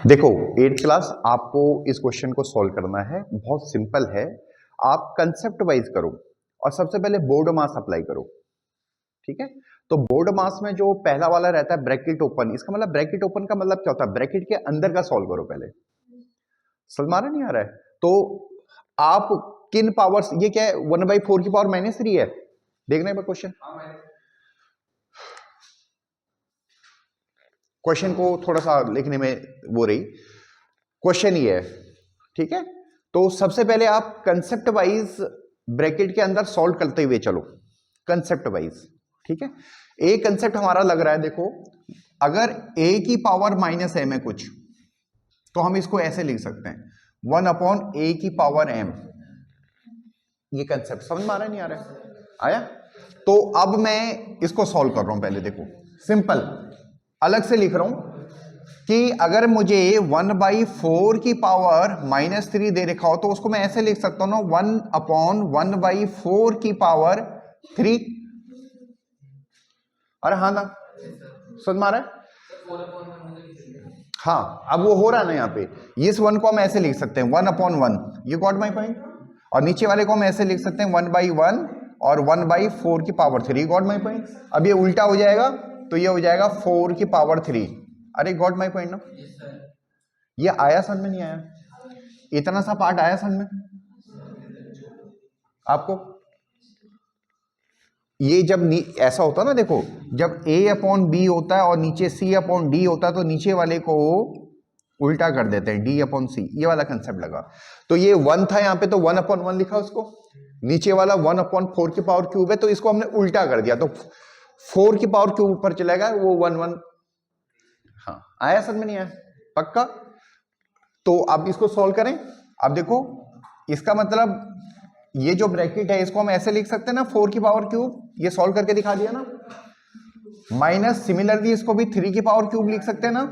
देखो 8th class आपको इस क्वेश्चन को सॉल्व करना है, बहुत सिंपल है। आप कंसेप्ट वाइज करो और सबसे पहले बोर्ड मास अप्लाई करो। ठीक है, तो बोर्ड मास में जो पहला वाला रहता है ब्रैकेट ओपन, इसका मतलब ब्रैकेट ओपन का मतलब क्या होता है, ब्रैकेट के अंदर का सॉल्व करो पहले। सलमाना नहीं आ रहा है तो आप किन पावर्स, ये क्या है 1/4 की पावर -3 है, देखना है क्वेश्चन। क्वेश्चन को थोड़ा सा लिखने में वो रही, क्वेश्चन ये है। ठीक है, तो सबसे पहले आप कंसेप्ट वाइज ब्रैकेट के अंदर सॉल्व करते हुए चलो, कंसेप्ट वाइज। ठीक है, एक कंसेप्ट हमारा लग रहा है, देखो अगर a की पावर -m है कुछ, तो हम इसको ऐसे लिख सकते हैं 1/a की पावर m। ये कंसेप्ट समझ में आ रहा है, नहीं आ रहा है? आया? तो अब मैं इसको सॉल्व कर रहा हूं, पहले देखो सिंपल अलग से लिख रहा हूं कि अगर मुझे 1/4 की पावर -3 दे रखा हो तो उसको मैं ऐसे लिख सकता हूं ना, 1/1/4 की पावर 3। अरे हाँ ना, समझ में आ रहा है? हाँ, अब वो हो रहा है ना यहाँ पे, इस 1 को हम ऐसे लिख सकते हैं 1/1, यू गॉट माई पॉइंट। और नीचे वाले को हम ऐसे लिख सकते हैं 1/1 और 1/4 की पावर 3, गॉट माई पॉइंट। अब ये उल्टा हो जाएगा तो ये हो जाएगा 4 की पावर 3। अरे गॉट माई पॉइंट ना, ये आया समझ में, नहीं आया? इतना सा पार्ट आया समझ में आपको? ये जब ऐसा होता है ना, देखो जब a/b होता है और नीचे c/d होता है तो नीचे वाले को उल्टा कर देते हैं d/c, ये वाला कंसेप्ट लगा। तो ये 1 था यहाँ पे तो 1/1 लिखा उसको, नीचे वाला 1/4 की पावर क्यूब है तो इसको हमने उल्टा कर दिया तो 4 की पावर क्यूब ऊपर चलेगा, वो 1/1। हाँ आया समझ में, नहीं आया? पक्का? तो अब इसको सॉल्व करें। अब देखो इसका मतलब ये जो ब्रैकेट है इसको हम ऐसे लिख सकते हैं ना, 4 की पावर क्यूब, ये सॉल्व करके दिखा दिया ना। माइनस सिमिलरली इसको भी 3 की पावर क्यूब लिख सकते हैं ना।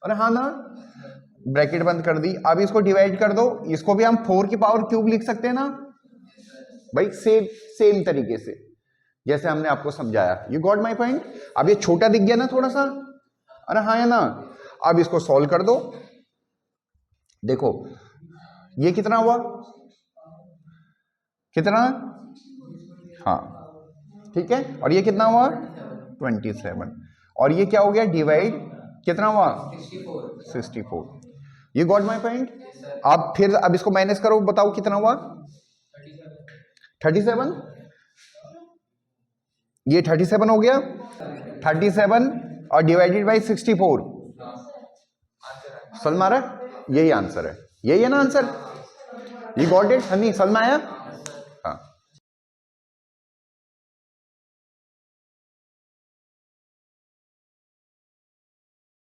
अरे हाँ ना, ब्रैकेट बंद कर दी। अब इसको डिवाइड कर दो, इसको भी हम 4 की पावर क्यूब लिख सकते हैं ना भाई, सेम तरीके से जैसे हमने आपको समझाया। You got my point? अब ये छोटा दिख गया ना थोड़ा सा, अरे हाँ है ना। अब इसको सॉल्व कर दो, देखो ये कितना हुआ, कितना? हाँ ठीक है, और ये कितना हुआ 27, और ये क्या हो गया डिवाइड, कितना हुआ 64। You got my point? अब फिर अब इसको माइनस करो, बताओ कितना हुआ 37। ये 37 हो गया, 37 और डिवाइडेड बाई 64। समझ में आ रहा है? यही आंसर है, यही है ना answer. You got it Honey, समझ में आया?